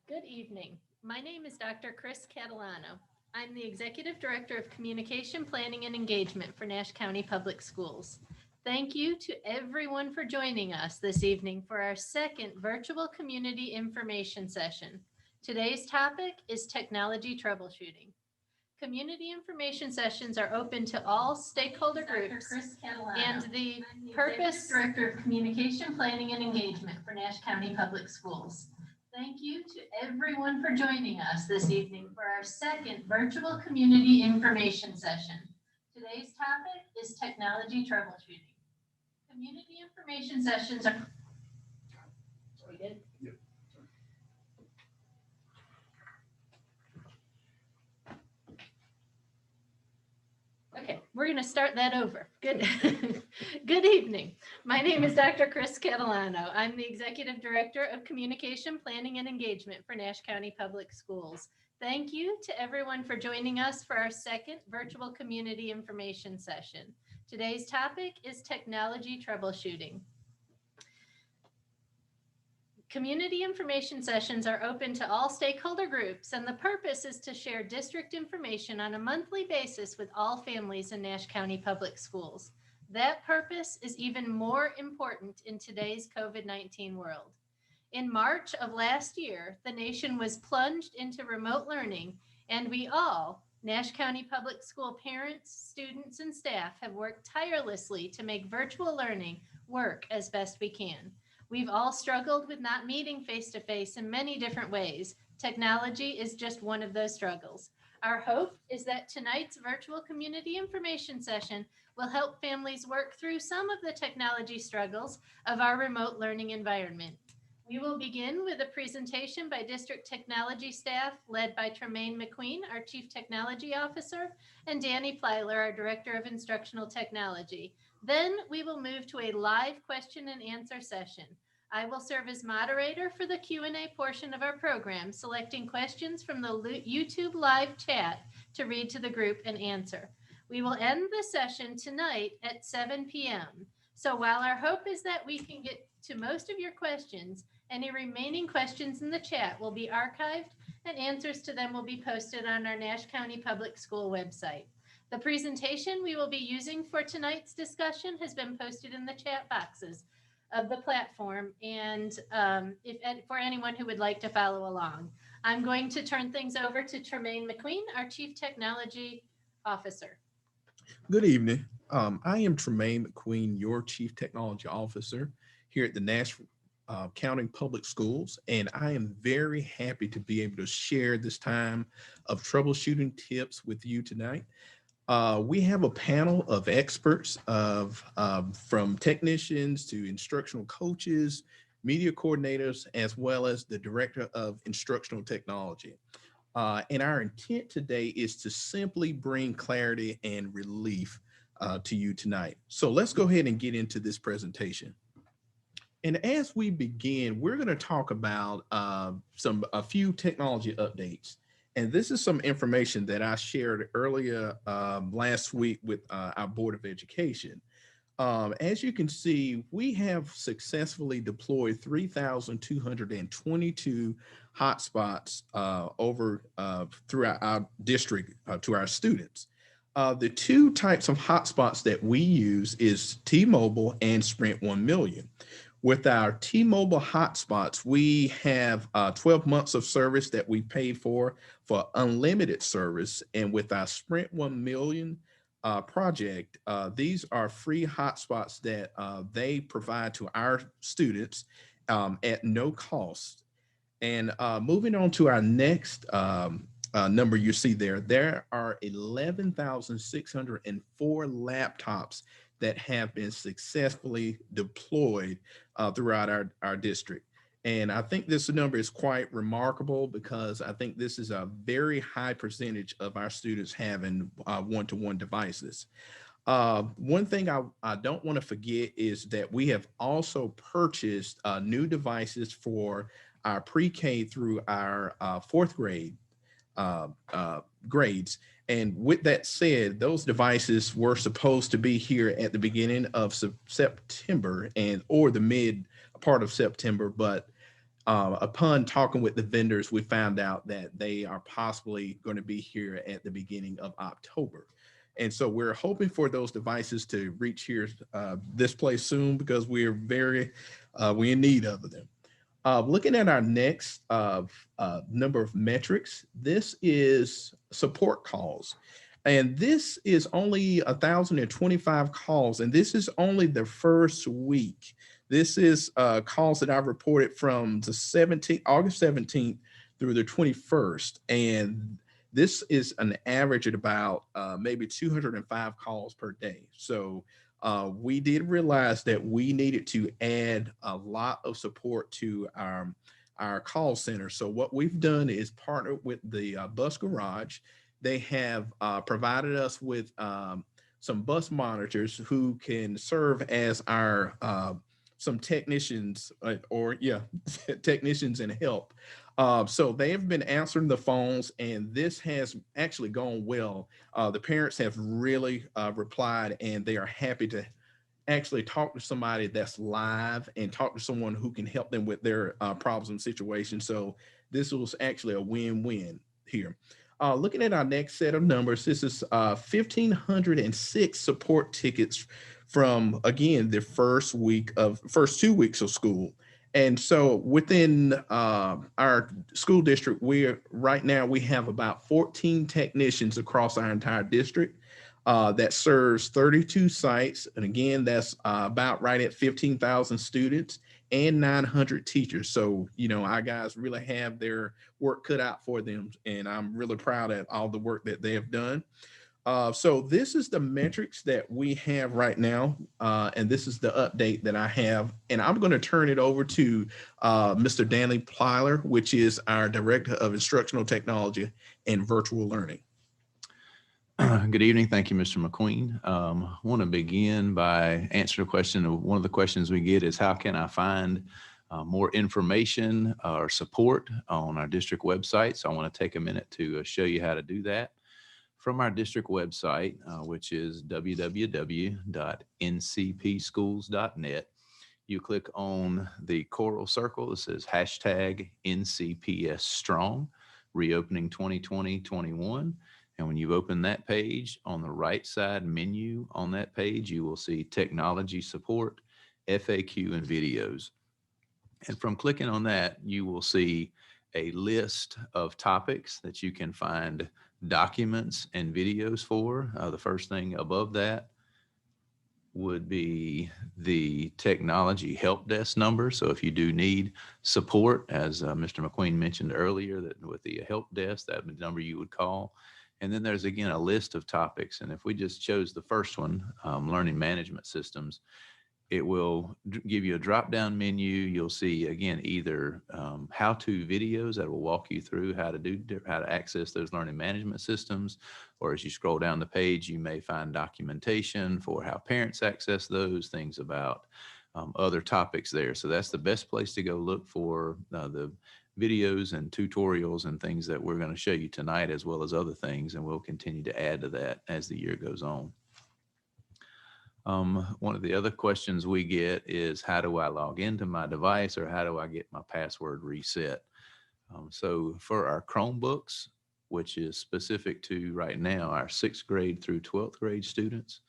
Good evening. My name is Dr. Chris Catalano. I'm the Executive Director of Communication Planning and Engagement for Nash County Public Schools. Thank you to everyone for joining us this evening for our second virtual community information session. Today's topic is technology troubleshooting. Community information sessions are open to all stakeholder groups, and the purpose Director of Communication Planning and Engagement for Nash County Public Schools. Thank you to everyone for joining us this evening for our second virtual community information session. Today's topic is technology troubleshooting. Community information sessions are. We good? Yep. Okay, we're going to start that over. Good. Good evening. My name is Dr. Chris Catalano. I'm the Executive Director of Communication Planning and Engagement for Nash County Public Schools. Thank you to everyone for joining us for our second virtual community information session. Today's topic is technology troubleshooting. Community information sessions are open to all stakeholder groups, and the purpose is to share district information on a monthly basis with all families in Nash County Public Schools. That purpose is even more important in today's COVID-19 world. In March of last year, the nation was plunged into remote learning, and we all, Nash County Public School parents, students, and staff, have worked tirelessly to make virtual learning work as best we can. We've all struggled with not meeting face-to-face in many different ways. Technology is just one of those struggles. Our hope is that tonight's virtual community information session will help families work through some of the technology struggles of our remote learning environment. We will begin with a presentation by district technology staff led by Tremaine McQueen, our Chief Technology Officer, and Danny Plyler, our Director of Instructional Technology. Then we will move to a live question and answer session. I will serve as moderator for the Q&A portion of our program, selecting questions from the YouTube live chat to read to the group and answer. We will end the session tonight at 7 p.m. So while our hope is that we can get to most of your questions, any remaining questions in the chat will be archived and answers to them will be posted on our Nash County Public School website. The presentation we will be using for tonight's discussion has been posted in the chat boxes of the platform, and for anyone who would like to follow along. I'm going to turn things over to Tremaine McQueen, our Chief Technology Officer. Good evening. I am Tremaine McQueen, your Chief Technology Officer here at the Nash County Public Schools, and I am very happy to be able to share this time of troubleshooting tips with you tonight. We have a panel of experts from technicians to instructional coaches, media coordinators, as well as the Director of Instructional Technology. And our intent today is to simply bring clarity and relief to you tonight. So let's go ahead and get into this presentation. And as we begin, we're going to talk about a few technology updates. And this is some information that I shared earlier last week with our Board of Education. As you can see, we have successfully deployed 3,222 hotspots throughout our district to our students. The two types of hotspots that we use is T-Mobile and Sprint 1 million. With our T-Mobile hotspots, we have 12 months of service that we pay for unlimited service. And with our Sprint 1 million project, these are free hotspots that they provide to our students at no cost. And moving on to our next number you see there are 11,604 laptops that have been successfully deployed throughout our district. And I think this number is quite remarkable because I think this is a very high percentage of our students having one-to-one devices. One thing I don't want to forget is that we have also purchased new devices for our pre-K through our fourth grade grades. And with that said, those devices were supposed to be here at the beginning of September or the mid part of September, but Upon talking with the vendors, we found out that they are possibly going to be here at the beginning of October. And so we're hoping for those devices to reach here this place soon because we're we're in need of them. Looking at our next number of metrics, this is support calls. And this is only 1,025 calls, and this is only the first week. This is calls that I've reported from the 17th, August 17th through the 21st. And this is an average at about maybe 205 calls per day. So we did realize that we needed to add a lot of support to our call center. So what we've done is partnered with the bus garage. They have provided us with some bus monitors who can serve as our some technicians technicians and help. So they have been answering the phones, and this has actually gone well. The parents have really replied, and they are happy to actually talk to somebody that's live and talk to someone who can help them with their problems and situations. So this was actually a win-win here. Looking at our next set of numbers, this is 1,506 support tickets from, again, the first 2 weeks of school. And so within our school district, right now we have about 14 technicians across our entire district that serves 32 sites. And again, that's about right at 15,000 students and 900 teachers. So, our guys really have their work cut out for them. And I'm really proud of all the work that they have done. So this is the metrics that we have right now. And this is the update that I have. And I'm going to turn it over to Mr. Danley Plyler, which is our Director of Instructional Technology and Virtual Learning. Good evening. Thank you, Mr. McQueen. I want to begin by answering a question. One of the questions we get is, how can I find more information or support on our district website? So I want to take a minute to show you how to do that. From our district website, which is www.ncpschools.net, you click on the coral circle that says hashtag NCPS Strong, reopening 2020-21. And when you open that page, on the right side menu on that page, you will see technology support, FAQ, and videos. And from clicking on that, you will see a list of topics that you can find documents and videos for. The first thing above that would be the technology help desk number. So if you do need support, as Mr. McQueen mentioned earlier, that with the help desk, that would be the number you would call. And then there's, again, a list of topics. And if we just chose the first one, learning management systems, it will give you a drop-down menu. You'll see, again, either how-to videos that will walk you through how to access those learning management systems, or as you scroll down the page, you may find documentation for how parents access those, things about other topics there. So that's the best place to go look for the videos and tutorials and things that we're going to show you tonight, as well as other things, and we'll continue to add to that as the year goes on. One of the other questions we get is, how do I log into my device, or how do I get my password reset? So for our Chromebooks, which is specific to right now our 6th grade through 12th grade students,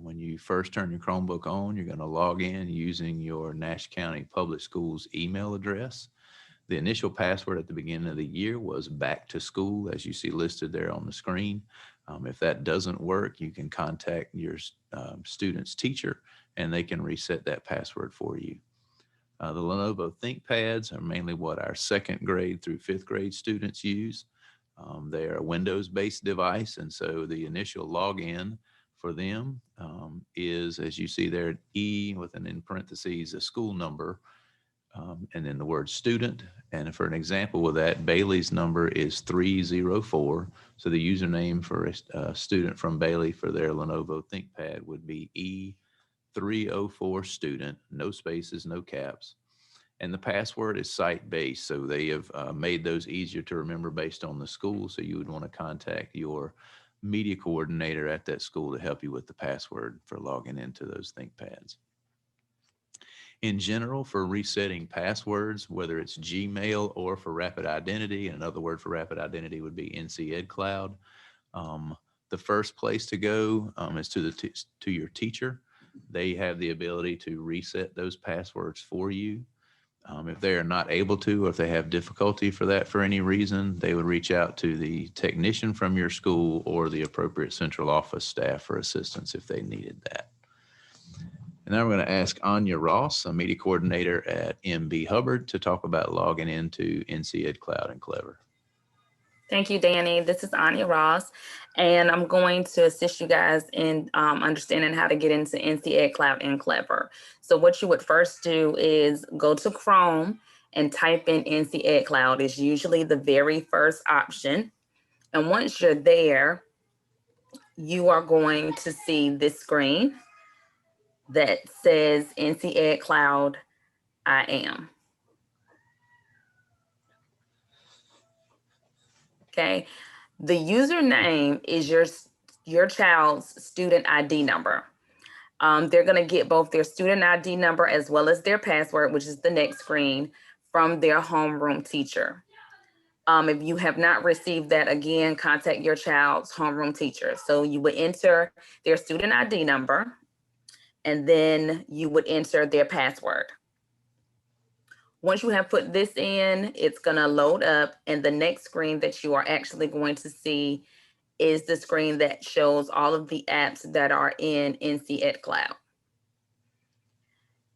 when you first turn your Chromebook on, you're going to log in using your Nash County Public Schools email address. The initial password at the beginning of the year was back to school, as you see listed there on the screen. If that doesn't work, you can contact your student's teacher and they can reset that password for you. The Lenovo ThinkPads are mainly what our 2nd grade through 5th grade students use. They are a Windows-based device, and so the initial login for them is, as you see there, E with an in parentheses, a school number, and then the word student. And for an example with that, Bailey's number is 304. So the username for a student from Bailey for their Lenovo ThinkPad would be E304 student, no spaces, no caps. And the password is site-based. So they have made those easier to remember based on the school. So you would want to contact your media coordinator at that school to help you with the password for logging into those ThinkPads. In general, for resetting passwords, whether it's Gmail or for Rapid Identity, and another word for Rapid Identity would be NC Ed Cloud, the first place to go is to your teacher. They have the ability to reset those passwords for you. If they are not able to, or if they have difficulty for that for any reason, they would reach out to the technician from your school or the appropriate central office staff for assistance if they needed that. And now we're going to ask Anya Ross, a media coordinator at MB Hubbard, to talk about logging into NC Ed Cloud and Clever. Thank you, Danny. This is Anya Ross, and I'm going to assist you guys in understanding how to get into NC Ed Cloud and Clever. So what you would first do is go to Chrome and type in NC Ed Cloud. It's usually the very first option. And once you're there, you are going to see this screen that says NC Ed Cloud I am. Okay, the username is your child's student ID number. They're going to get both their student ID number as well as their password, which is the next screen, from their homeroom teacher. If you have not received that, again, contact your child's homeroom teacher. So you would enter their student ID number, and then you would enter their password. Once you have put this in, it's going to load up, and the next screen that you are actually going to see is the screen that shows all of the apps that are in NC Ed Cloud.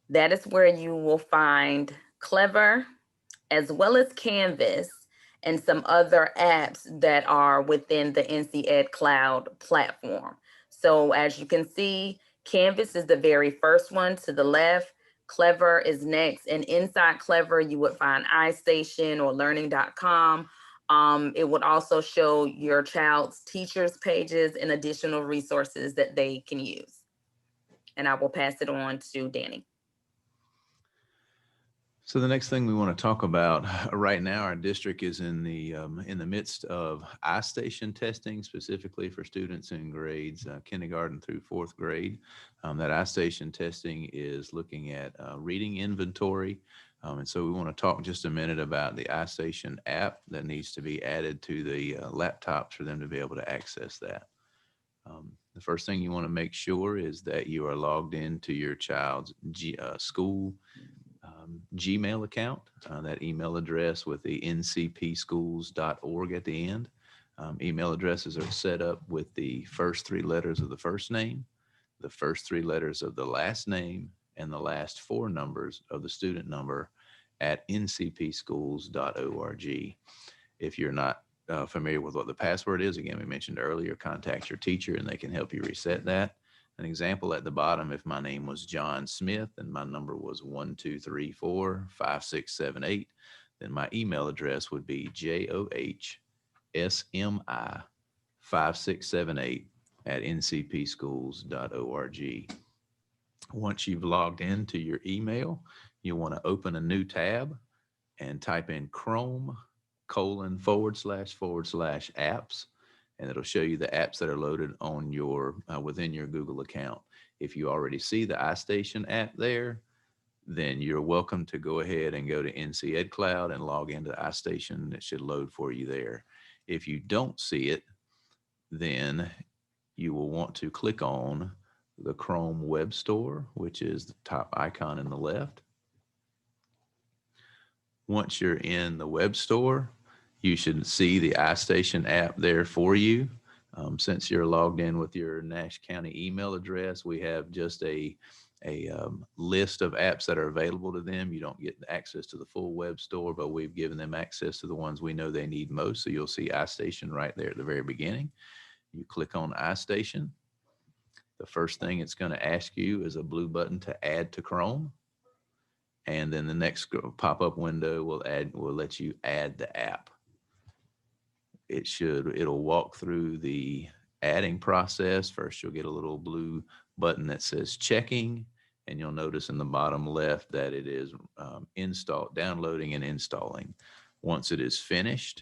That is where you will find Clever, as well as Canvas, and some other apps that are within the NC Ed Cloud platform. So as you can see, Canvas is the very first one to the left. Clever is next, and inside Clever, you would find Istation or learning.com. It would also show your child's teachers' pages and additional resources that they can use. And I will pass it on to Danny. So the next thing we want to talk about right now, our district is in the midst of Istation testing, specifically for students in grades kindergarten through fourth grade. That Istation testing is looking at reading inventory. And so we want to talk just a minute about the Istation app that needs to be added to the laptops for them to be able to access that. The first thing you want to make sure is that you are logged into your child's school Gmail account, that email address with the ncpschools.org at the end. Email addresses are set up with the first three letters of the first name, the first three letters of the last name, and the last four numbers of the student number at ncpschools.org. If you're not familiar with what the password is, again, we mentioned earlier, contact your teacher and they can help you reset that. An example at the bottom, if my name was John Smith and my number was 12345678, then my email address would be johsmi5678 at ncpschools.org. Once you've logged into your email, you want to open a new tab and type in Chrome://apps. And it'll show you the apps that are loaded on your within your Google account. If you already see the Istation app there, then you're welcome to go ahead and go to NC Ed Cloud and log into Istation. It should load for you there. If you don't see it, then you will want to click on the Chrome Web Store, which is the top icon in the left. Once you're in the web store, you should see the Istation app there for you. Since you're logged in with your Nash County email address, we have just a list of apps that are available to them. You don't get access to the full web store, but we've given them access to the ones we know they need most. So you'll see Istation right there at the very beginning. You click on Istation. The first thing it's going to ask you is a blue button to add to Chrome. And then the next pop-up window will let you add the app. It'll walk through the adding process. First, you'll get a little blue button that says checking, and you'll notice in the bottom left that it is downloading and installing. Once it is finished,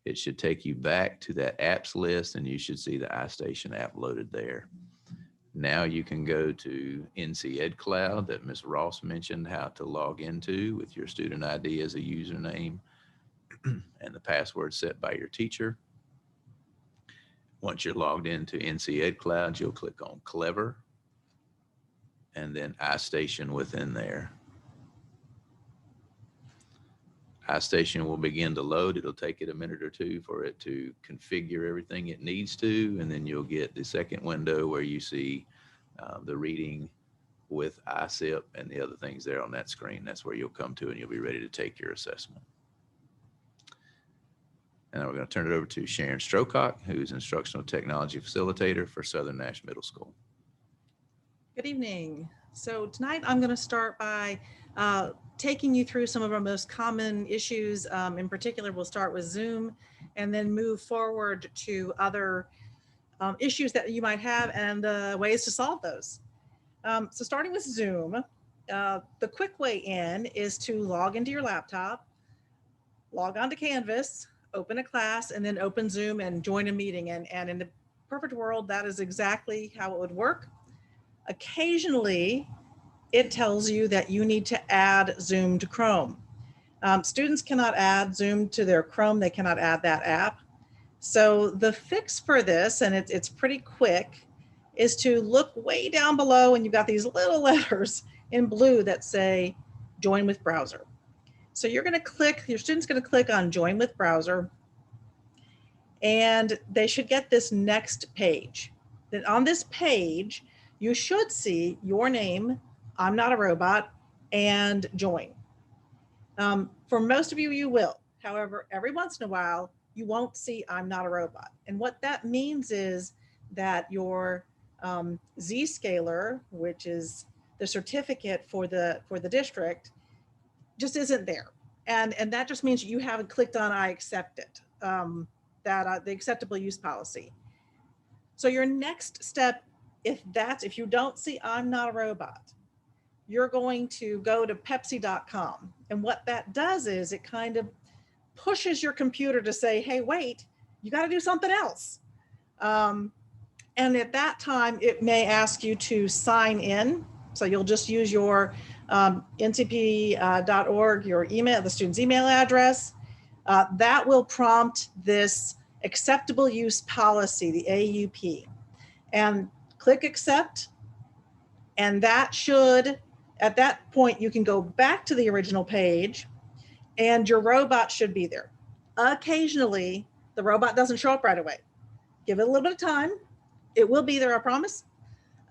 it should take you back to that apps list, and you should see the Istation app loaded there. Now you can go to NC Ed Cloud that Ms. Ross mentioned how to log into with your student ID as a username and the password set by your teacher. Once you're logged into NC Ed Cloud, you'll click on Clever and then Istation within there. Istation will begin to load. It'll take it a minute or two for it to configure everything it needs to, and then you'll get the second window where you see the reading with ISIP and the other things there on that screen. That's where you'll come to and you'll be ready to take your assessment. And then we're going to turn it over to Sharon Strocock, who's Instructional Technology Facilitator for Southern Nash Middle School. Good evening. So tonight I'm going to start by taking you through some of our most common issues. In particular, we'll start with Zoom and then move forward to other issues that you might have and ways to solve those. So starting with Zoom, the quick way in is to log into your laptop, log on to Canvas, open a class, and then open Zoom and join a meeting. And in the perfect world, that is exactly how it would work. Occasionally, it tells you that you need to add Zoom to Chrome. Students cannot add Zoom to their Chrome. They cannot add that app. So the fix for this, and it's pretty quick, is to look way down below and you've got these little letters in blue that say join with browser. So you're going to click, your student's going to click on join with browser, and they should get this next page. Then on this page, you should see your name, I'm Not a Robot, and join. For most of you, you will. However, every once in a while, you won't see I'm Not a Robot. And what that means is that your Zscaler, which is the certificate for the district, just isn't there. And that just means you haven't clicked on I accept it, the acceptable use policy. So your next step, if you don't see I'm Not a Robot, you're going to go to Pepsi.com. And what that does is it kind of pushes your computer to say, hey, wait, you got to do something else. And at that time, it may ask you to sign in. So you'll just use your ncp.org, your email, the student's email address. That will prompt this acceptable use policy, the AUP. And click accept. And that should, at that point, you can go back to the original page and your robot should be there. Occasionally, the robot doesn't show up right away. Give it a little bit of time. It will be there, I promise.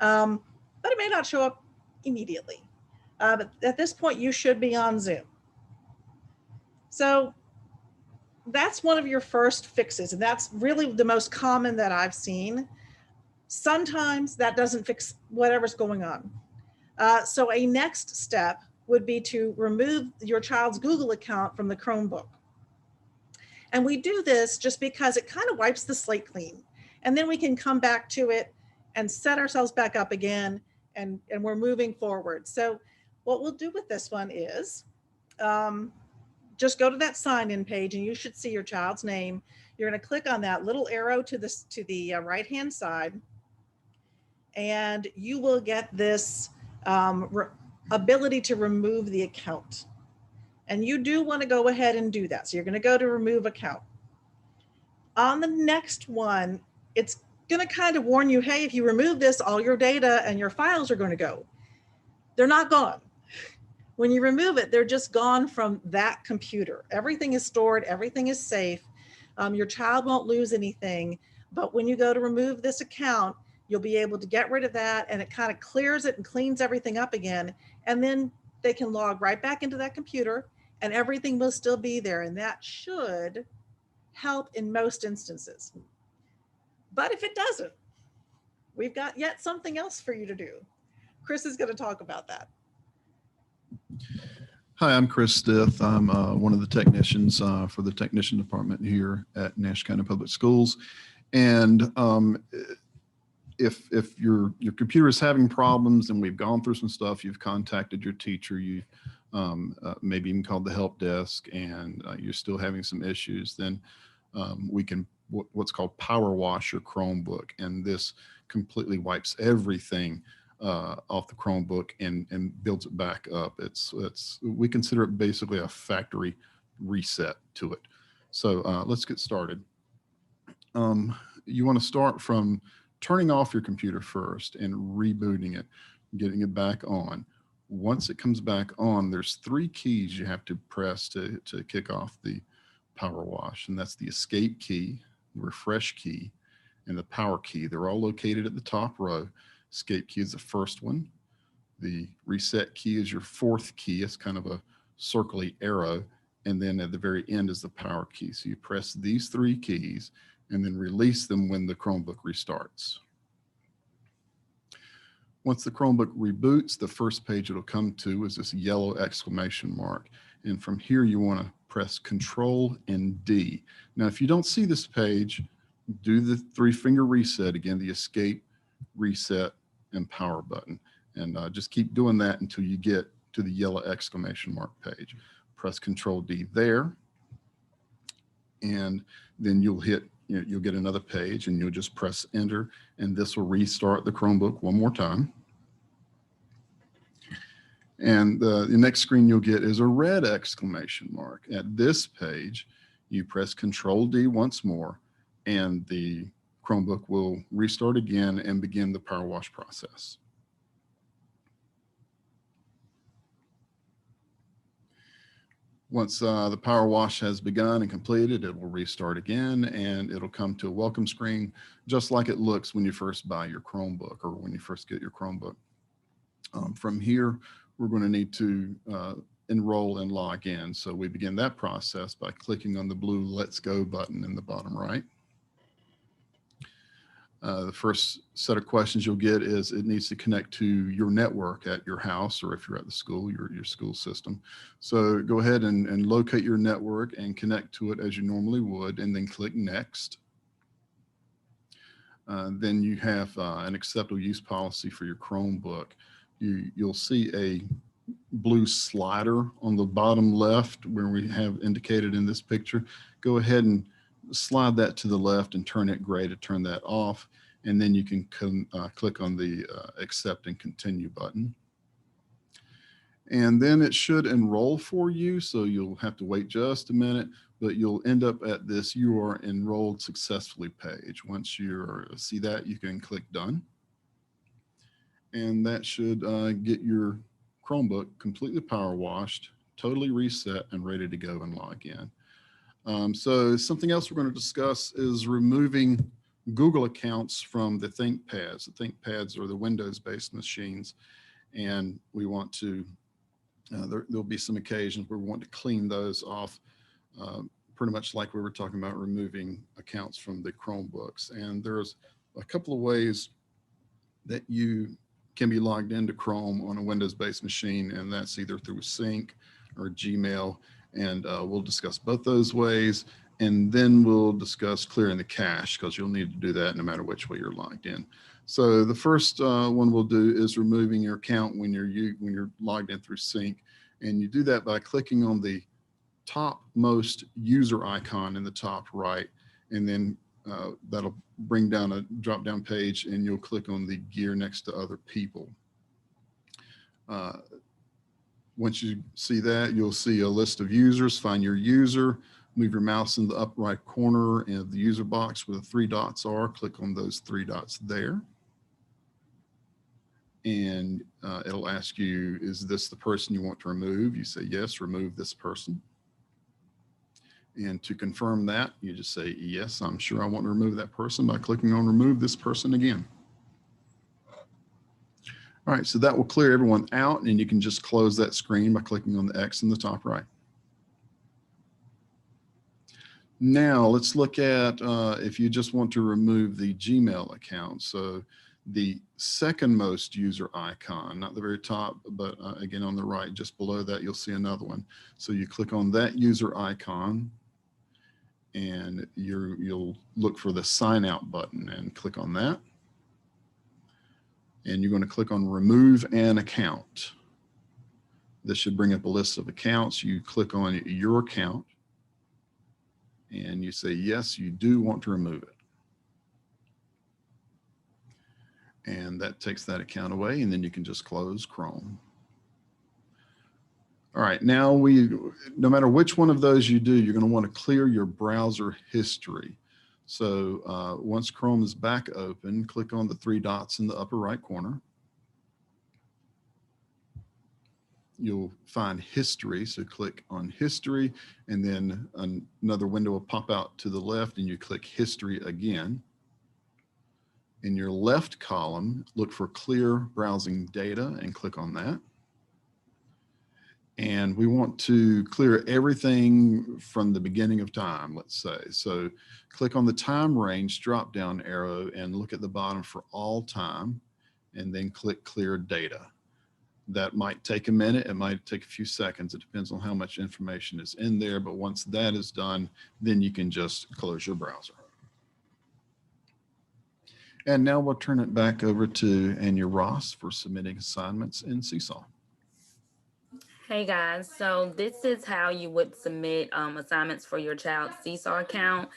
But it may not show up immediately. But at this point, you should be on Zoom. So that's one of your first fixes. And that's really the most common that I've seen. Sometimes that doesn't fix whatever's going on. So a next step would be to remove your child's Google account from the Chromebook. And we do this just because it kind of wipes the slate clean. And then we can come back to it and set ourselves back up again, and we're moving forward. So what we'll do with this one is just go to that sign-in page and you should see your child's name. You're going to click on that little arrow to the right-hand side, and you will get this ability to remove the account. And you do want to go ahead and do that. So you're going to go to remove account. On the next one, it's going to kind of warn you, hey, if you remove this, all your data and your files are going to go. They're not gone. When you remove it, they're just gone from that computer. Everything is stored, everything is safe. Your child won't lose anything. But when you go to remove this account, you'll be able to get rid of that, and it kind of clears it and cleans everything up again. And then they can log right back into that computer and everything will still be there. And that should help in most instances. But if it doesn't, we've got yet something else for you to do. Chris is going to talk about that. Hi, I'm Chris Stith. I'm one of the technicians for the technician department here at Nash County Public Schools. And if your computer is having problems, and we've gone through some stuff, you've contacted your teacher, you maybe even called the help desk, and you're still having some issues, then we can what's called power wash your Chromebook. And this completely wipes everything off the Chromebook and builds it back up. We consider it basically a factory reset to it. So let's get started. You want to start from turning off your computer first and rebooting it, getting it back on. Once it comes back on, there's 3 keys you have to press to kick off the power wash, and that's the escape key, the refresh key, and the power key. They're all located at the top row. Escape key is the first one. The reset key is your 4th key. It's kind of a circly arrow. And then at the very end is the power key. So you press these 3 keys and then release them when the Chromebook restarts. Once the Chromebook reboots, the first page it'll come to is this yellow exclamation mark. And from here, you want to press Control and D. Now, if you don't see this page, do the 3-finger reset again, the escape, reset, and power button. And just keep doing that until you get to the yellow exclamation mark page. Press Control D there. And then you'll get another page and you'll just press Enter. And this will restart the Chromebook one more time. And the next screen you'll get is a red exclamation mark. At this page, you press Control D once more, and the Chromebook will restart again and begin the power wash process. Once the power wash has begun and completed, it will restart again, and it'll come to a welcome screen, just like it looks when you first buy your Chromebook or when you first get your Chromebook. From here, we're going to need to enroll and log in. So we begin that process by clicking on the blue Let's Go button in the bottom right. The first set of questions you'll get is it needs to connect to your network at your house, or if you're at the school, your school system. So go ahead and locate your network and connect to it as you normally would, and then click Next. Then you have an acceptable use policy for your Chromebook. You'll see a blue slider on the bottom left where we have indicated in this picture. Go ahead and slide that to the left and turn it gray to turn that off. And then you can click on the Accept and Continue button. And then it should enroll for you. So you'll have to wait just a minute, but you'll end up at this "You are enrolled successfully" page. Once you see that, you can click Done. And that should get your Chromebook completely power washed, totally reset, and ready to go and log in. So something else we're going to discuss is removing Google accounts from the ThinkPads. The ThinkPads are the Windows-based machines, and we want to, there'll be some occasions where we want to clean those off, pretty much like we were talking about removing accounts from the Chromebooks. And there's a couple of ways that you can be logged into Chrome on a Windows-based machine, and that's either through Sync or Gmail. And we'll discuss both those ways, and then we'll discuss clearing the cache, because you'll need to do that no matter which way you're logged in. So the first one we'll do is removing your account when you're logged in through Sync, and you do that by clicking on the topmost user icon in the top right, and then that'll bring down a drop-down page, and you'll click on the gear next to Other People. Once you see that, you'll see a list of users. Find your user, move your mouse in the upper right corner of the user box where the 3 dots are. Click on those 3 dots there. And it'll ask you, is this the person you want to remove? You say, yes, remove this person. And to confirm that, you just say, yes, I'm sure I want to remove that person, by clicking on Remove This Person again. All right, so that will clear everyone out, and you can just close that screen by clicking on the X in the top right. Now let's look at if you just want to remove the Gmail account. So the second most user icon, not the very top, but again on the right, just below that, you'll see another one. So you click on that user icon, and you'll look for the Sign Out button and click on that. And you're going to click on Remove an Account. This should bring up a list of accounts. You click on your account, And you say, yes, you do want to remove it. And that takes that account away, and then you can just close Chrome. All right, now no matter which one of those you do, you're going to want to clear your browser history. So once Chrome is back open, click on the three dots in the upper right corner. You'll find history, so click on history, and then another window will pop out to the left, and you click history again. In your left column, look for clear browsing data and click on that. And we want to clear everything from the beginning of time, let's say. So click on the time range drop-down arrow and look at the bottom for all time, and then click clear data. That might take a minute, it might take a few seconds. It depends on how much information is in there, but once that is done, then you can just close your browser. And now we'll turn it back over to Anya Ross for submitting assignments in Seesaw. Hey guys, so this is how you would submit assignments for your child's Seesaw account.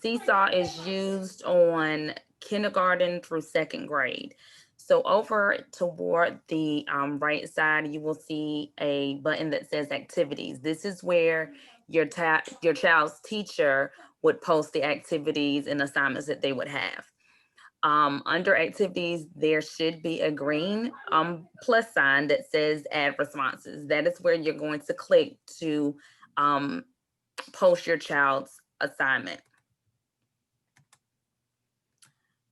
Seesaw is used on kindergarten through second grade. So over toward the right side, you will see a button that says activities. This is where your child's teacher would post the activities and assignments that they would have. Under activities, there should be a green plus sign that says add responses. That is where you're going to click to post your child's assignment.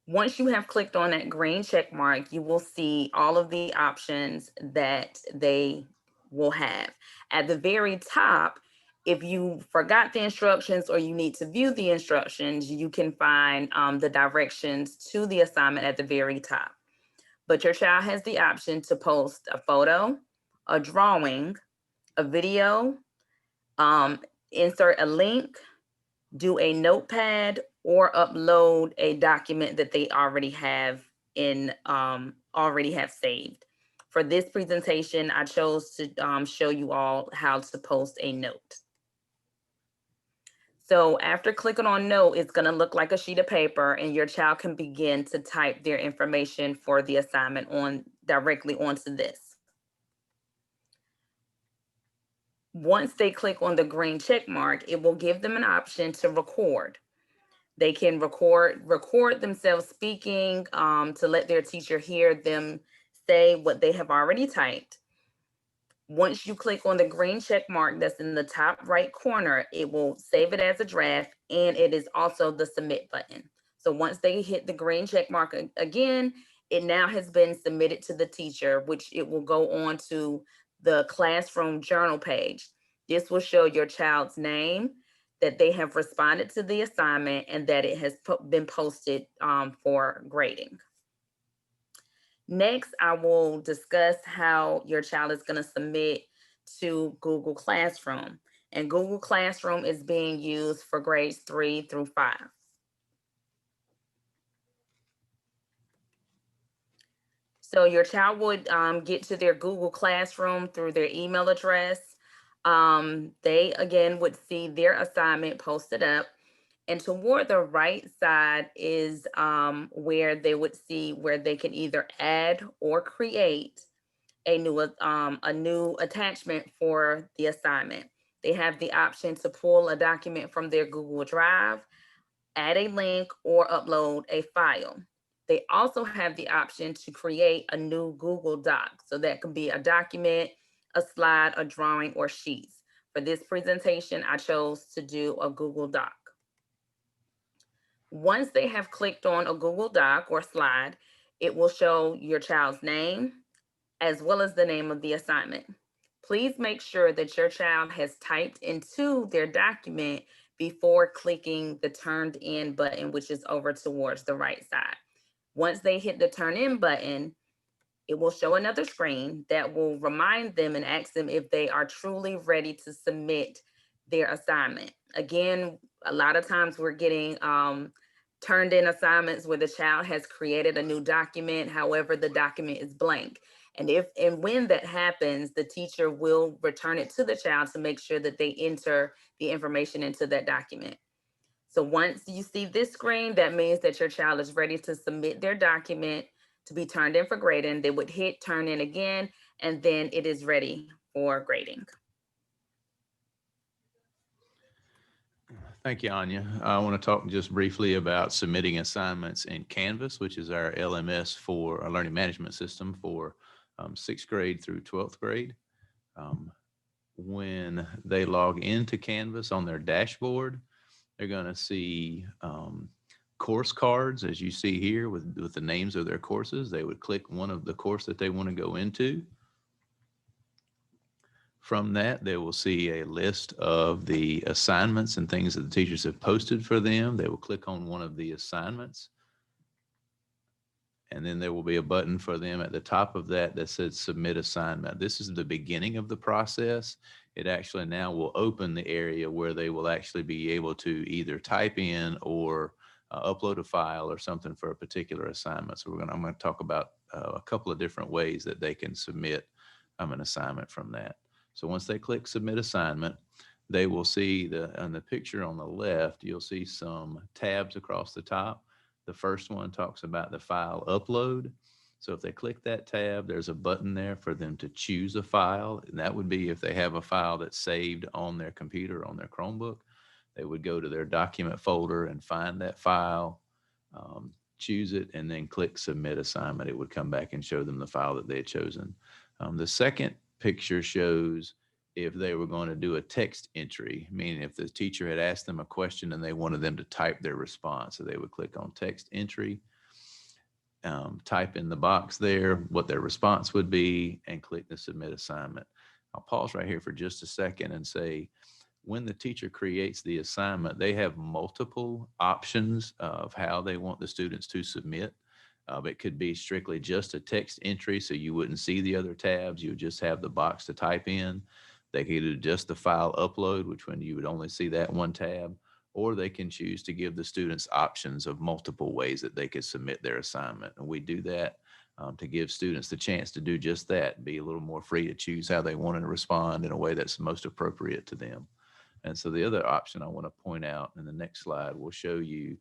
Once you have clicked on that green check mark, you will see all of the options that they will have. At the very top, if you forgot the instructions or you need to view the instructions, you can find the directions to the assignment at the very top. But your child has the option to post a photo, a drawing, a video, insert a link, do a notepad, or upload a document that they already have saved. For this presentation, I chose to show you all how to post a note. So after clicking on note, it's going to look like a sheet of paper, and your child can begin to type their information for the assignment directly onto this. Once they click on the green check mark, it will give them an option to record. They can record themselves speaking to let their teacher hear them say what they have already typed. Once you click on the green check mark that's in the top right corner, it will save it as a draft, and it is also the submit button. So once they hit the green check mark again, it now has been submitted to the teacher, which it will go on to the classroom journal page. This will show your child's name, that they have responded to the assignment, and that it has been posted for grading. Next, I will discuss how your child is going to submit to Google Classroom. And Google Classroom is being used for grades 3 through 5. So your child would get to their Google Classroom through their email address. They, again, would see their assignment posted up. And toward the right side is where they would see where they can either add or create a new attachment for the assignment. They have the option to pull a document from their Google Drive, add a link, or upload a file. They also have the option to create a new Google Doc. So that could be a document, a slide, a drawing, or sheets. For this presentation, I chose to do a Google Doc. Once they have clicked on a Google Doc or slide, it will show your child's name as well as the name of the assignment. Please make sure that your child has typed into their document before clicking the turned in button, which is over towards the right side. Once they hit the turn in button, it will show another screen that will remind them and ask them if they are truly ready to submit their assignment. Again, a lot of times we're getting turned in assignments where the child has created a new document, however, the document is blank. And if and when that happens, the teacher will return it to the child to make sure that they enter the information into that document. So once you see this screen, that means that your child is ready to submit their document to be turned in for grading. They would hit turn in again, and then it is ready for grading. Thank you, Anya. I want to talk just briefly about submitting assignments in Canvas, which is our LMS for our learning management system for 6th grade through 12th grade. When they log into Canvas on their dashboard, they're going to see course cards, as you see here, with the names of their courses. They would click one of the course that they want to go into. From that, they will see a list of the assignments and things that the teachers have posted for them. They will click on one of the assignments. And then there will be a button for them at the top of that that says submit assignment. This is the beginning of the process. It actually now will open the area where they will actually be able to either type in or upload a file or something for a particular assignment. So I'm going to talk about a couple of different ways that they can submit an assignment from that. So once they click submit assignment, they will see on the picture on the left, you'll see some tabs across the top. The first one talks about the file upload. So if they click that tab, there's a button there for them to choose a file. And that would be if they have a file that's saved on their computer, on their Chromebook, they would go to their document folder and find that file, choose it, and then click submit assignment. It would come back and show them the file that they had chosen. The second picture shows if they were going to do a text entry, meaning if the teacher had asked them a question and they wanted them to type their response. So they would click on text entry, type in the box there what their response would be, and click the submit assignment. I'll pause right here for just a second and say, when the teacher creates the assignment, they have multiple options of how they want the students to submit. It could be strictly just a text entry, so you wouldn't see the other tabs. You would just have the box to type in. They could do just the file upload, which one you would only see that one tab, or they can choose to give the students options of multiple ways that they could submit their assignment. And we do that to give students the chance to do just that, be a little more free to choose how they want to respond in a way that's most appropriate to them. And so the other option I want to point out in the next slide will show you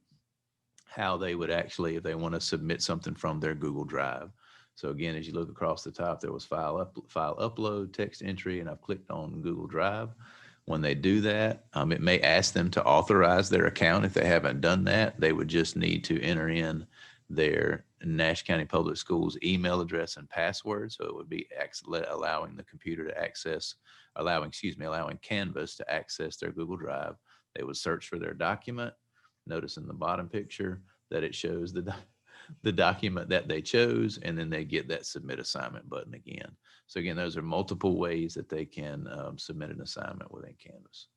how they would actually, if they want to submit something from their Google Drive. So again, as you look across the top, there was file upload, text entry, and I've clicked on Google Drive. When they do that, it may ask them to authorize their account. If they haven't done that, they would just need to enter in their Nash County Public Schools email address and password. So it would be allowing the computer to access, allowing Canvas to access their Google Drive. They would search for their document. Notice in the bottom picture that it shows the document that they chose, and then they get that submit assignment button again. So again, those are multiple ways that they can submit an assignment within Canvas.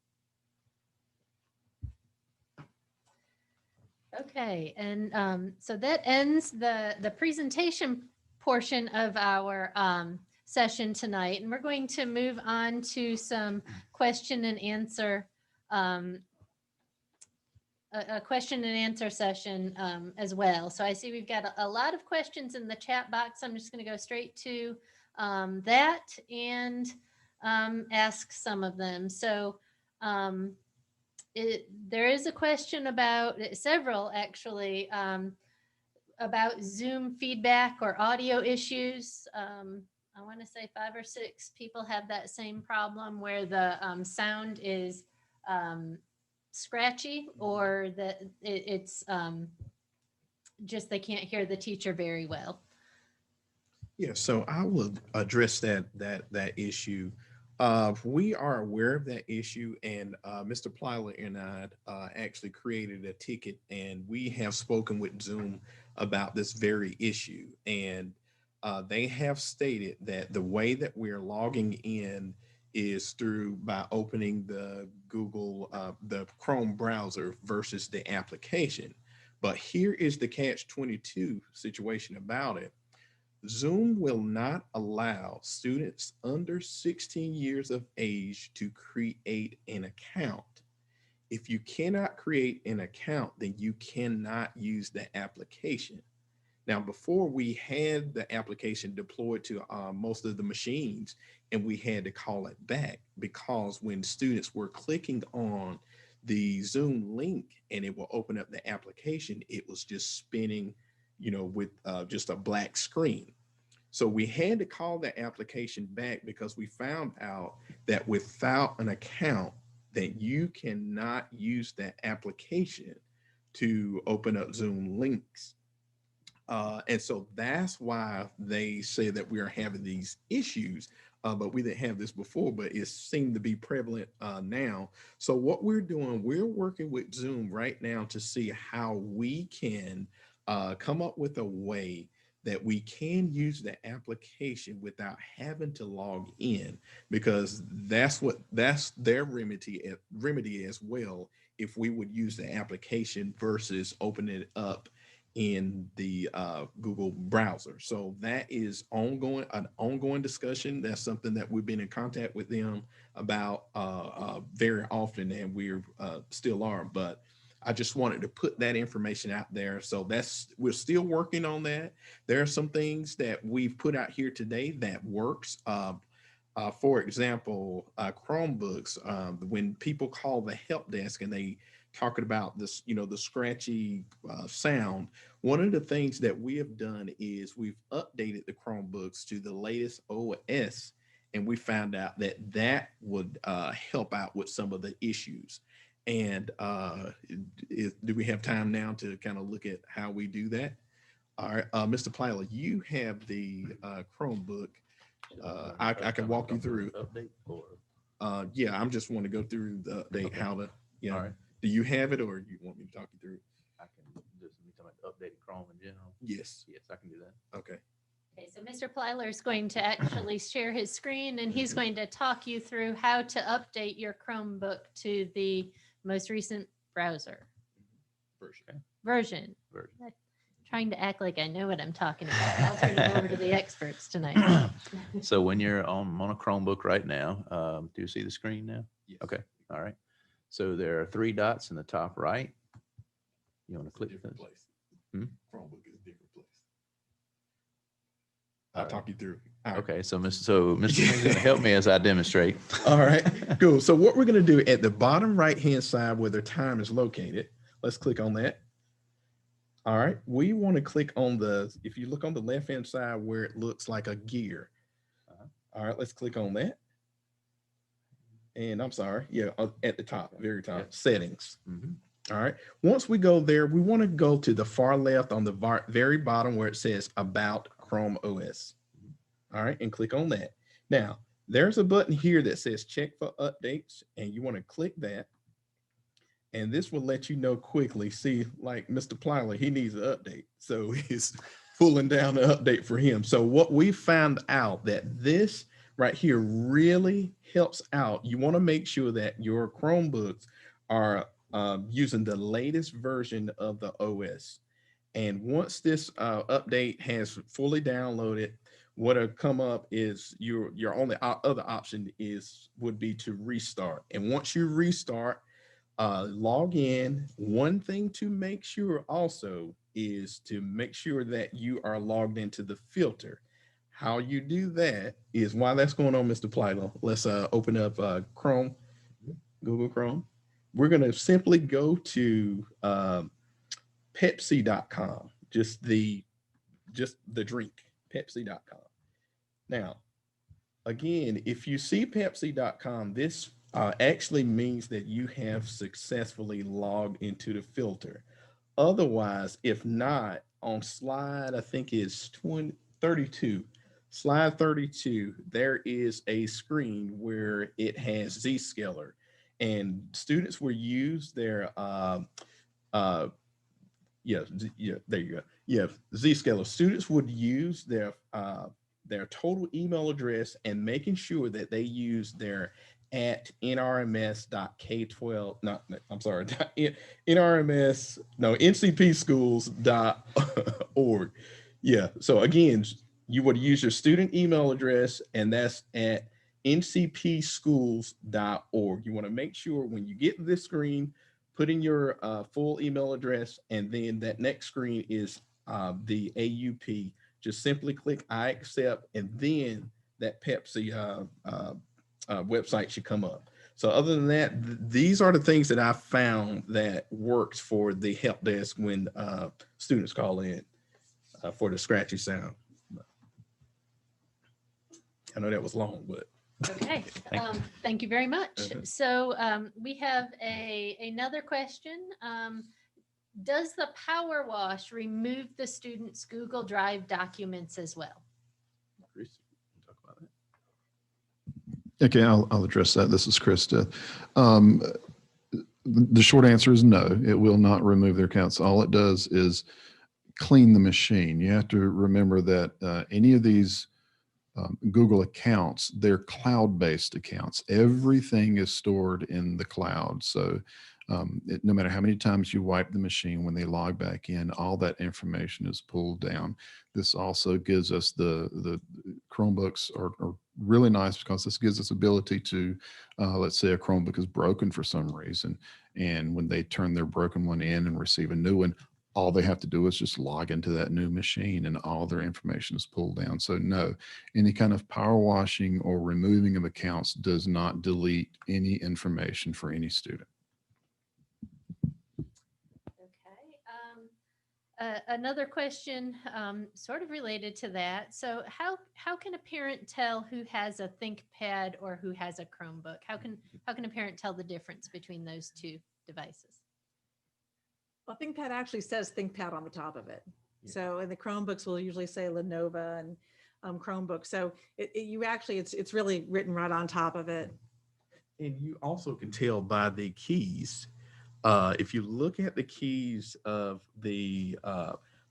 Okay, and so that ends the presentation portion of our session tonight, and we're going to move on to some question and answer a question and answer session as well. So I see we've got a lot of questions in the chat box. I'm just going to go straight to that and ask some of them. So there is a question about several actually about Zoom feedback or audio issues. I want to say 5 or 6 people have that same problem where the sound is scratchy, or that it's just they can't hear the teacher very well. Yeah, so I will address that issue. We are aware of that issue, and Mr. Plyler and I actually created a ticket, and we have spoken with Zoom about this very issue. And they have stated that the way that we're logging in is through by opening the Google, the Chrome browser versus the application. But here is the catch-22 situation about it. Zoom will not allow students under 16 years of age to create an account. If you cannot create an account, then you cannot use the application. Now, before we had the application deployed to most of the machines, and we had to call it back because when students were clicking on the Zoom link and it will open up the application, it was just spinning, with just a black screen. So we had to call the application back because we found out that without an account, that you cannot use that application to open up Zoom links. And so that's why they say that we are having these issues. But we didn't have this before, but it seemed to be prevalent now. So what we're doing, we're working with Zoom right now to see how we can come up with a way that we can use the application without having to log in, because that's their remedy as well, if we would use the application versus opening it up in the Google browser. So that is an ongoing discussion. That's something that we've been in contact with them about very often, and we're still are. But I just wanted to put that information out there. So we're still working on that. There are some things that we've put out here today that works. For example, Chromebooks, when people call the help desk and they talking about this, the scratchy sound, one of the things that we have done is we've updated the Chromebooks to the latest OS, and we found out that would help out with some of the issues. And do we have time now to kind of look at how we do that? All right, Mr. Plyler, you have the Chromebook. I can walk you through. Update or Yeah, I'm just want to go through the update, Okay. how to, all right. Do you have it, or you want me to talk you through? I can just be talking about updated Chrome in general. Yes. Yes, I can do that. Okay. Okay, so Mr. Plyler is going to actually share his screen and he's going to talk you through how to update your Chromebook to the most recent browser version. Trying to act like I know what I'm talking about. I'll turn it over to the experts tonight. So when you're on a Chromebook right now, do you see the screen now? Yes. Okay. All right. So there are 3 dots in the top right. You want to It's a click different this? place. Hmm? Chromebook is a different place. I'll All right. talk you through. All right. Okay. So Mr. Wayne's going to help me as I demonstrate. All right, cool. So what we're going to do at the bottom right-hand side where the time is located, let's click on that. All right, we want to click on if you look on the left-hand side where it looks like a gear. All right, let's click on that. And I'm sorry, yeah, at the top, very top, settings. Mhm. All right, once we go there, we want to go to the far left on the very bottom where it says About Chrome OS. All right, and click on that. Now, there's a button here that says Check for Updates, and you want to click that. And this will let you know quickly. See, like Mr. Plyler, he needs an update. So he's pulling down an update for him. So what we found out that this right here really helps out. You want to make sure that your Chromebooks are using the latest version of the OS. And once this update has fully downloaded, what'll come up is your only other option would be to restart. And once you restart, log in. One thing to make sure also is to make sure that you are logged into the filter. How you do that is, while that's going on, Mr. Plyler, let's open up Chrome, Google Chrome. We're going to simply go to Pepsi.com, just the drink, Pepsi.com. Now, again, if you see Pepsi.com, this actually means that you have successfully logged into the filter. Otherwise, if not, on slide, I think it's 32, slide 32, there is a screen where it has Zscaler, and students will use their there you go. Yeah, Zscaler. Students would use their total email address and making sure that they use their at ncpschools.org. Yeah. So again, you would use your student email address, and that's at ncpschools.org. You want to make sure when you get this screen, put in your full email address, and then that next screen is the AUP. Just simply click I accept, and then that Pepsi website should come up. So other than that, these are the things that I found that works for the help desk when students call in for the scratchy sound. I know that was long, but Okay, Thank you. thank you very much. Uh-huh. So we have another question. Does the power wash remove the student's Google Drive documents as well? Chris, talk about that. Okay, I'll address that. This is Krista. The short answer is no, it will not remove their accounts. All it does is clean the machine. You have to remember that any of these Google accounts, they're cloud-based accounts. Everything is stored in the cloud. So no matter how many times you wipe the machine, when they log back in, all that information is pulled down. This also gives us the Chromebooks are really nice because this gives us ability to, let's say a Chromebook is broken for some reason, and when they turn their broken one in and receive a new one, all they have to do is just log into that new machine and all their information is pulled down. So no, any kind of power washing or removing of accounts does not delete any information for any student. Okay. Another question, sort of related to that. So how can a parent tell who has a ThinkPad or who has a Chromebook? How can a parent tell the difference between those two devices? Well, ThinkPad actually says ThinkPad on the top of it. Yeah. So, and the Chromebooks will usually say Lenovo and Chromebook. So it's really written right on top of it. And you also can tell by the keys. If you look at the keys of the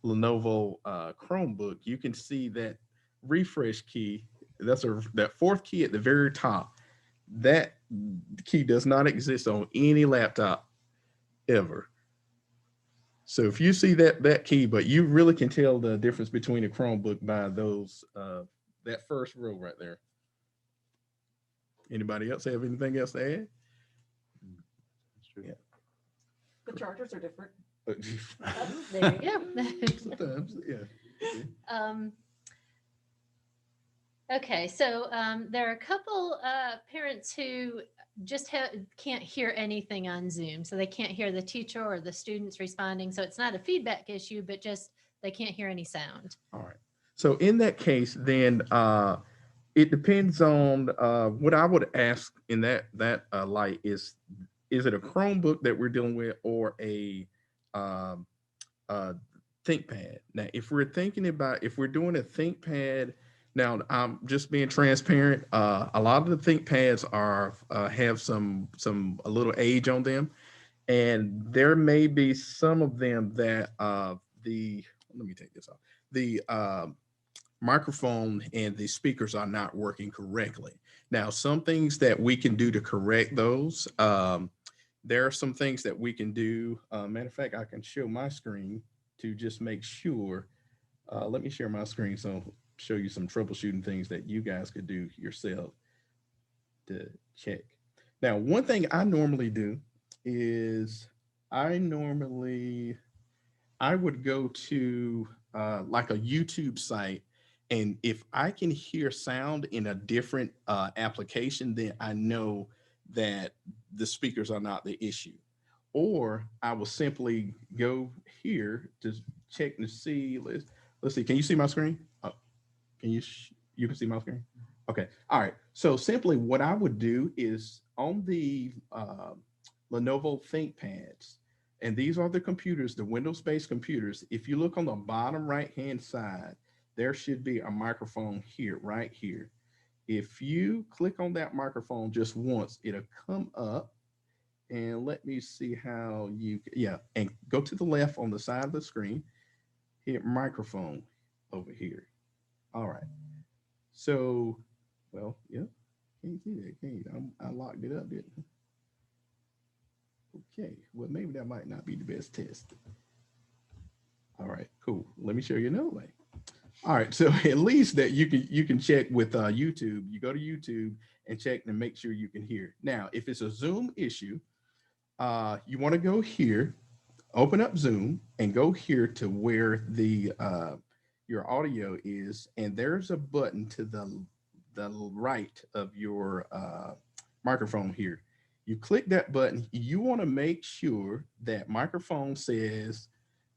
Lenovo Chromebook, you can see that refresh key. That fourth key at the very top. That key does not exist on any laptop ever. So if you see that key, but you really can tell the difference between a Chromebook by those that first row right there. Anybody else have anything else to add? Yeah. The chargers are different. There you go. Sometimes, yeah. Okay, so there are a couple parents who just can't hear anything on Zoom. So they can't hear the teacher or the students responding. So it's not a feedback issue, but just they can't hear any sound. All right. So in that case, then it depends on what I would ask in that light is it a Chromebook that we're dealing with or a ThinkPad? Now, if we're doing a ThinkPad, now I'm just being transparent. A lot of the ThinkPads are have a little age on them, and there may be some of them that let me take this off. The microphone and the speakers are not working correctly. Now, some things that we can do to correct those. There are some things that we can do. Matter of fact, I can show my screen to just make sure. Let me share my screen so show you some troubleshooting things that you guys could do yourself to check. Now, one thing I normally do is I would go to like a YouTube site, and if I can hear sound in a different application, then I know that the speakers are not the issue. Or I will simply go here to check to see. Let's see. Can you see my screen? Can you can see my screen? Okay. All right. So simply what I would do is on the Lenovo ThinkPads, and these are the computers, the Windows-based computers. If you look on the bottom right-hand side, there should be a microphone here, right here. If you click on that microphone just once, it'll come up. And let me see how and go to the left on the side of the screen, hit microphone over here. All right. So, well, yeah, can't see that, can you? I locked it up, didn't I? Okay, well, maybe that might not be the best test. All right, cool. Let me show you another way. All right, so at least that you can check with YouTube. You go to YouTube and check and make sure you can hear. Now, if it's a Zoom issue, you want to go here, open up Zoom, and go here to where the your audio is, and there's a button to the right of your microphone here. You click that button. You want to make sure that microphone says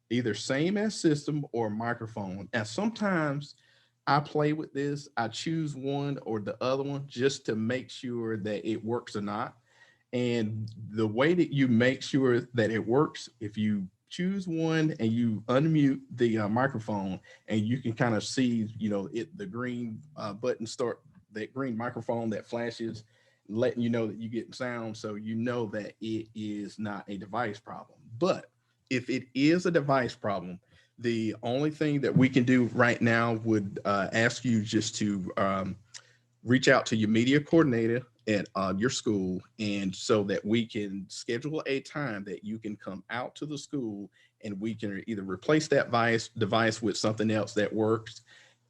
either same as system or microphone. And sometimes I play with this. I choose one or the other one just to make sure that it works or not. And the way that you make sure that it works, if you choose one and you unmute the microphone, and you can kind of see, the green button start, that green microphone that flashes, letting you know that you get sound. So you know that it is not a device problem. But if it is a device problem, the only thing that we can do right now would ask you just to reach out to your media coordinator at your school, and so that we can schedule a time that you can come out to the school, and we can either replace that device with something else that works.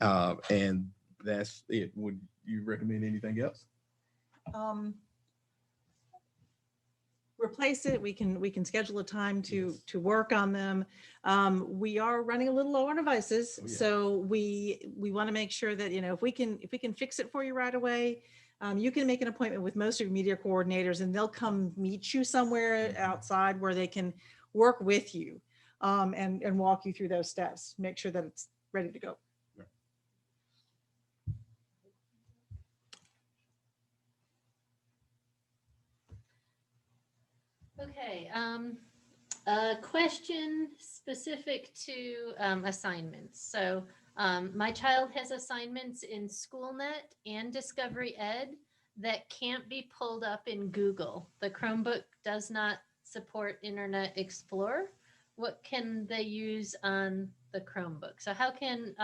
And that's it. Would you recommend anything else? Replace it. We can schedule a time to work on them. We are running a little low on devices, so we want to make sure that if we can fix it for you right away. You can make an appointment with most of your media coordinators, and they'll come meet you somewhere outside where they can work with you and walk you through those steps. Make sure that it's ready to go. Okay, a question specific to assignments. So my child has assignments in SchoolNet and Discovery Ed that can't be pulled up in Google. The Chromebook does not support Internet Explorer. What can they use on the Chromebook? So how can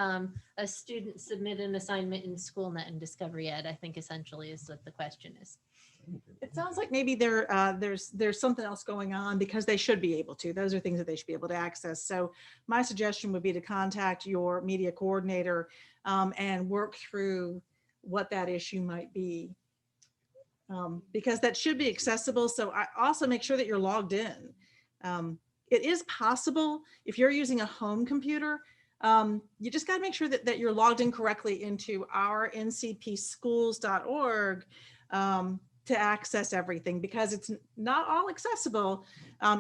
a student submit an assignment in SchoolNet and Discovery Ed? I think essentially is what the question is. It sounds like maybe there's something else going on, because they should be able to. Those are things that they should be able to access. So my suggestion would be to contact your media coordinator and work through what that issue might be, because that should be accessible. So I also make sure that you're logged in. It is possible if you're using a home computer. You just got to make sure that you're logged in correctly into our ncpschools.org to access everything, because it's not all accessible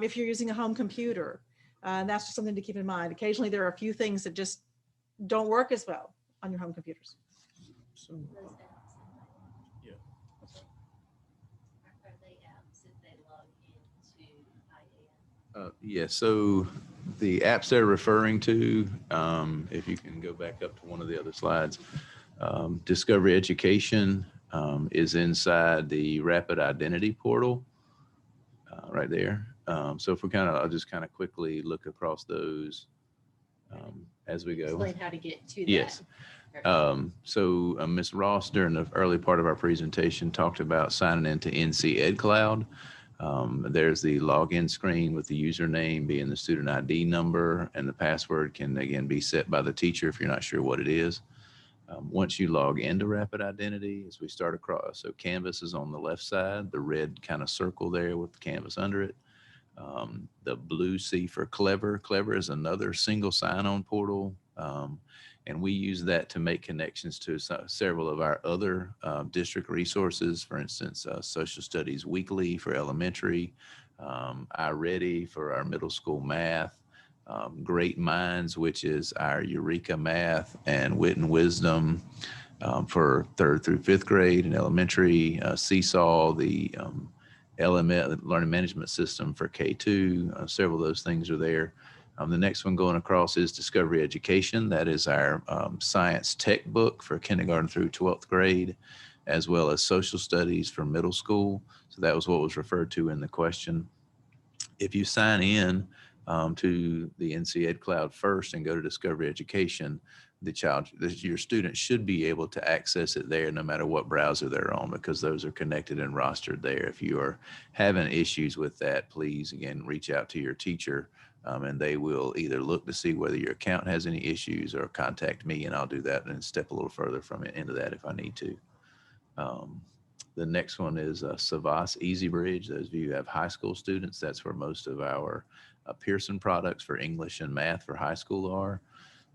if you're using a home computer. That's just something to keep in mind. Occasionally there are a few things that just don't work as well on your home computers. So, yeah. Are they apps if they log into IAN? Yeah, so the apps they're referring to, if you can go back up to one of the other slides, Discovery Education is inside the Rapid Identity portal right there. So if I'll just kind of quickly look across those as we go. Explain how to get to that. Yes. So Ms. Ross, during the early part of our presentation, talked about signing into NC Ed Cloud. There's the login screen with the username being the student ID number, and the password can again be set by the teacher if you're not sure what it is. Once you log into Rapid Identity, as we start across, so Canvas is on the left side, the red kind of circle there with the Canvas under it. The blue C for Clever. Clever is another single sign-on portal, and we use that to make connections to several of our other district resources. For instance, Social Studies Weekly for elementary, iReady for our middle school math, Great Minds, which is our Eureka Math, and Wit and Wisdom for 3rd through 5th grade and elementary, Seesaw, the LMS, Learning Management System for K2. Several of those things are there. The next one going across is Discovery Education. That is our science tech book for kindergarten through 12th grade, as well as social studies for middle school. So that was what was referred to in the question. If you sign in to the NC Ed Cloud first and go to Discovery Education, your student should be able to access it there no matter what browser they're on, because those are connected and rostered there. If you are having issues with that, please, again, reach out to your teacher, and they will either look to see whether your account has any issues or contact me, and I'll do that and step a little further from it into that if I need to. The next one is Savas Easy Bridge. Those of you who have high school students, that's where most of our Pearson products for English and math for high school are.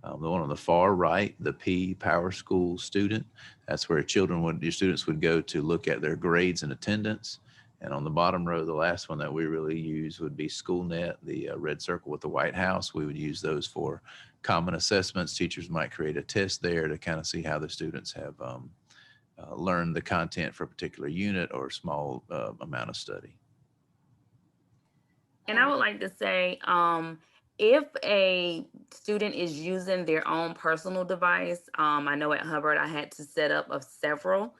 The one on the far right, the P Power School Student, that's where your students would go to look at their grades and attendance. And on the bottom row, the last one that we really use would be SchoolNet, the red circle with the White House. We would use those for common assessments. Teachers might create a test there to kind of see how the students have learned the content for a particular unit or small amount of study. And I would like to say, if a student is using their own personal device, I know at Hubbard I had to set up of several.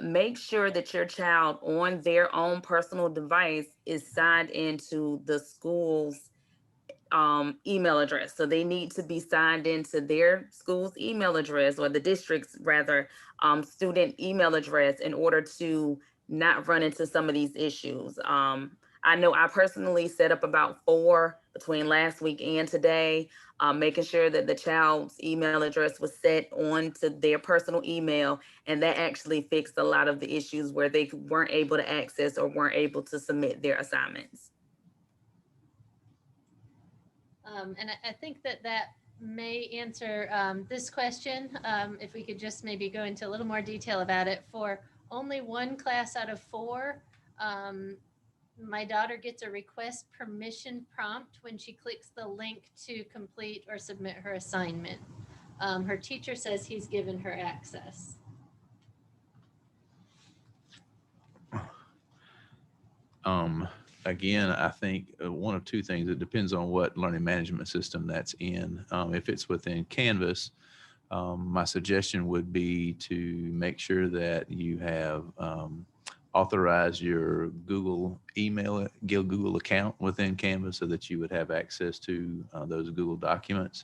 Make sure that your child on their own personal device is signed into the school's email address. So they need to be signed into their school's email address, or the district's rather student email address, in order to not run into some of these issues. I know I personally set up about 4 between last week and today, making sure that the child's email address was set on to their personal email, and that actually fixed a lot of the issues where they weren't able to access or weren't able to submit their assignments. And I think that may answer this question. If we could just maybe go into a little more detail about it. For only one class out of 4, my daughter gets a request permission prompt when she clicks the link to complete or submit her assignment. Her teacher says he's given her access. Again, I think one of 2 things. It depends on what learning management system that's in. If it's within Canvas, my suggestion would be to make sure that you have authorized your Google account within Canvas so that you would have access to those Google documents.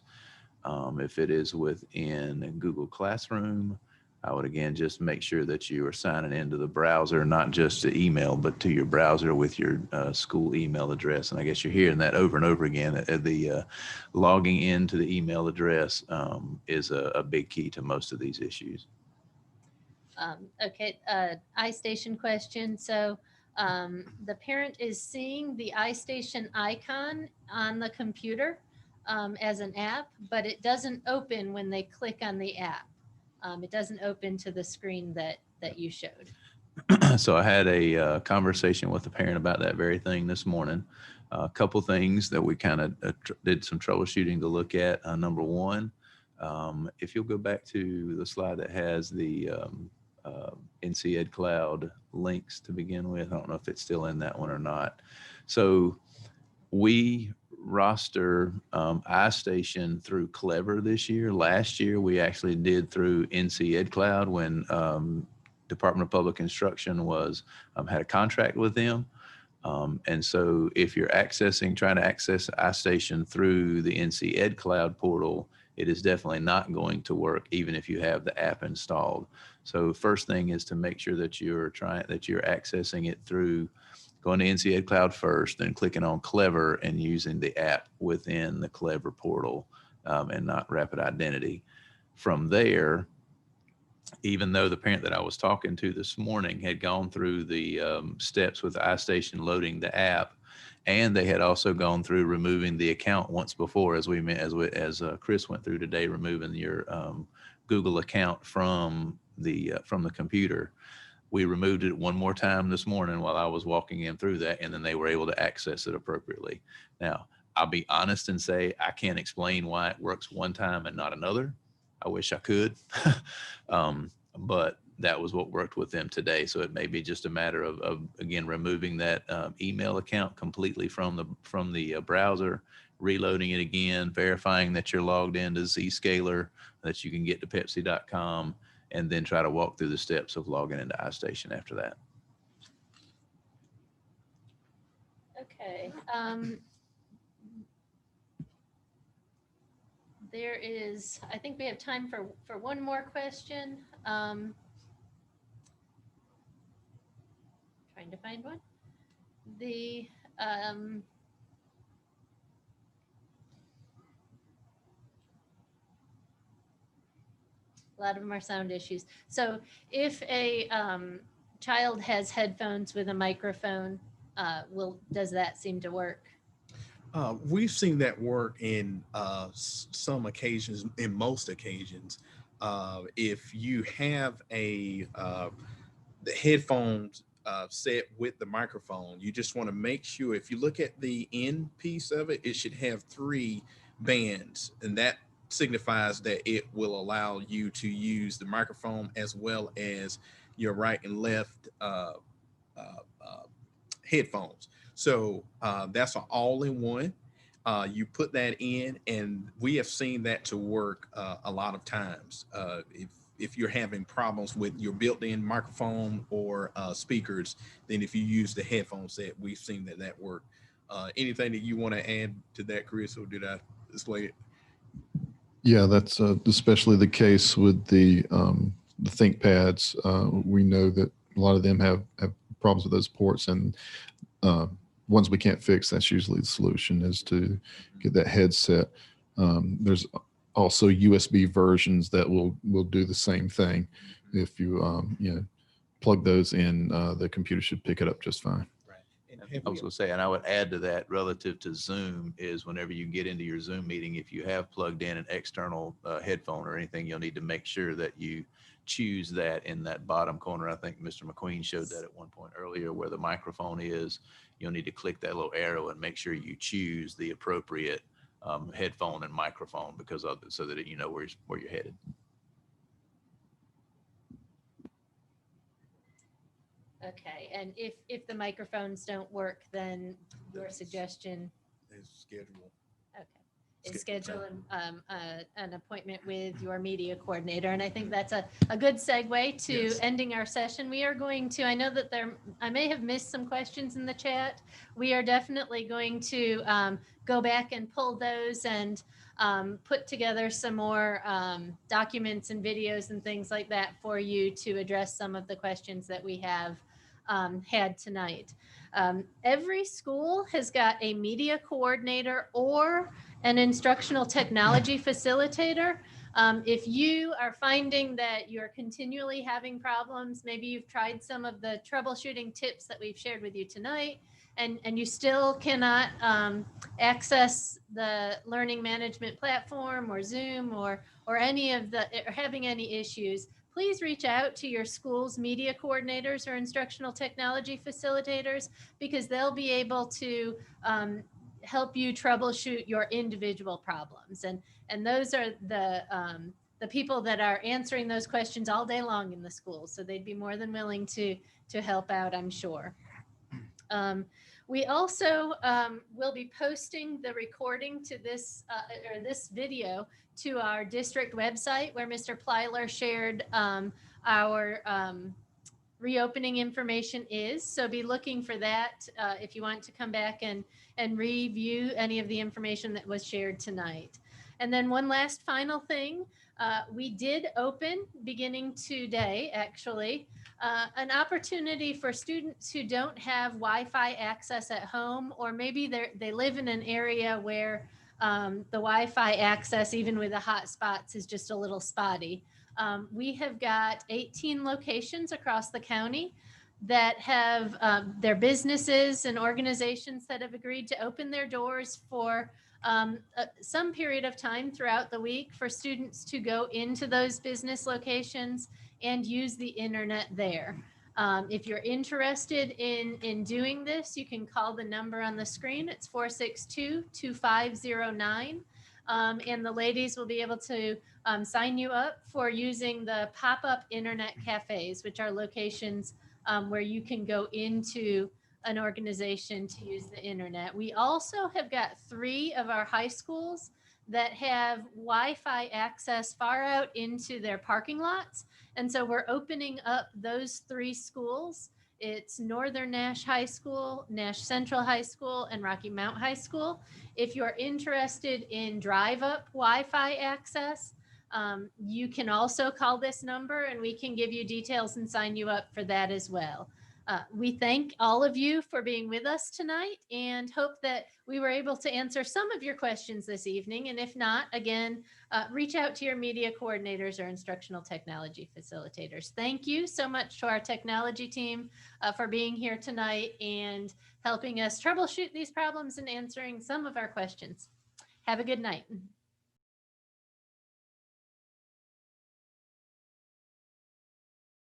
If it is within Google Classroom, I would again just make sure that you are signing into the browser, not just to email, but to your browser with your school email address. And I guess you're hearing that over and over again. The logging into the email address is a big key to most of these issues. Okay, Istation question. So the parent is seeing the Istation icon on the computer as an app, but it doesn't open when they click on the app. It doesn't open to the screen that you showed. So I had a conversation with the parent about that very thing this morning. A couple things that we kind of did some troubleshooting to look at. Number one, if you'll go back to the slide that has the NC Ed Cloud links to begin with. I don't know if it's still in that one or not. So we roster Istation through Clever this year. Last year, we actually did through NC Ed Cloud when Department of Public Instruction was had a contract with them. And so if you're trying to access Istation through the NC Ed Cloud portal, it is definitely not going to work, even if you have the app installed. So first thing is to make sure that you're accessing it through going to NC Ed Cloud first, then clicking on Clever and using the app within the Clever portal and not Rapid Identity. From there, even though the parent that I was talking to this morning had gone through the steps with Istation loading the app, and they had also gone through removing the account once before, as Chris went through today, removing your Google account from the computer. We removed it one more time this morning while I was walking in through that, and then they were able to access it appropriately. Now, I'll be honest and say I can't explain why it works one time and not another. I wish I could, but that was what worked with them today. So it may be just a matter of again, removing that email account completely from the browser, reloading it again, verifying that you're logged into Zscaler, that you can get to Pepsi.com, and then try to walk through the steps of logging into Istation after that. Okay. There is, I think we have time for one more question. Trying to find one. A lot of them are sound issues. So if a child has headphones with a microphone, does that seem to work? We've seen that work in some occasions, in most occasions. If you have the headphones set with the microphone. You just want to make sure, if you look at the end piece of it, it should have 3 bands, and that signifies that it will allow you to use the microphone as well as your right and left headphones. So that's an all-in-one. You put that in, and we have seen that to work a lot of times. If you're having problems with your built-in microphone or speakers, then if you use the headphone set, we've seen that work. Anything that you want to add to that, Chris, or did I display it? Yeah, that's especially the case with the ThinkPads. We know that a lot of them have problems with those ports, and ones we can't fix. That's usually the solution, is to get that headset. There's also USB versions that will do the same thing. If you plug those in, the computer should pick it up just fine. I was going to say, and I would add to that relative to Zoom, is whenever you get into your Zoom meeting, if you have plugged in an external headphone or anything, you'll need to make sure that you choose that in that bottom corner. I think Mr. McQueen showed that at one point earlier, where the microphone is. You'll need to click that little arrow and make sure you choose the appropriate headphone and microphone, because so that you know where you're headed. Okay, and if the microphones don't work, then your suggestion is schedule. Okay, is schedule an appointment with your media coordinator. And I think that's a good segue to ending our session. We are going to, I know that I may have missed some questions in the chat. We are definitely going to go back and pull those and put together some more documents and videos and things like that for you to address some of the questions that we have had tonight. Every school has got a media coordinator or an instructional technology facilitator. If you are finding that you're continually having problems, maybe you've tried some of the troubleshooting tips that we've shared with you tonight, and you still cannot access the learning management platform or Zoom or any of the, or having any issues, please reach out to your school's media coordinators or instructional technology facilitators, because they'll be able to help you troubleshoot your individual problems. And those are the people that are answering those questions all day long in the schools. So they'd be more than willing to help out, I'm sure. We also will be posting the recording to this or this video to our district website, where Mr. Plyler shared our reopening information is. So be looking for that if you want to come back and review any of the information that was shared tonight. And then one last final thing, we did open, beginning today actually, an opportunity for students who don't have Wi-Fi access at home, or maybe they live in an area where the Wi-Fi access, even with the hotspots, is just a little spotty. We have got 18 locations across the county that have their businesses and organizations that have agreed to open their doors for some period of time throughout the week for students to go into those business locations and use the internet there. If you're interested in doing this, you can call the number on the screen. It's 462-2509. And the ladies will be able to sign you up for using the pop-up internet cafes, which are locations where you can go into an organization to use the internet. We also have got 3 of our high schools that have Wi-Fi access far out into their parking lots. And so we're opening up those 3 schools. It's Northern Nash High School, Nash Central High School, and Rocky Mount High School. If you're interested in drive-up Wi-Fi access, you can also call this number and we can give you details and sign you up for that as well. We thank all of you for being with us tonight and hope that we were able to answer some of your questions this evening. And if not, again, reach out to your media coordinators or instructional technology facilitators. Thank you so much to our technology team for being here tonight and helping us troubleshoot these problems and answering some of our questions. Have a good night.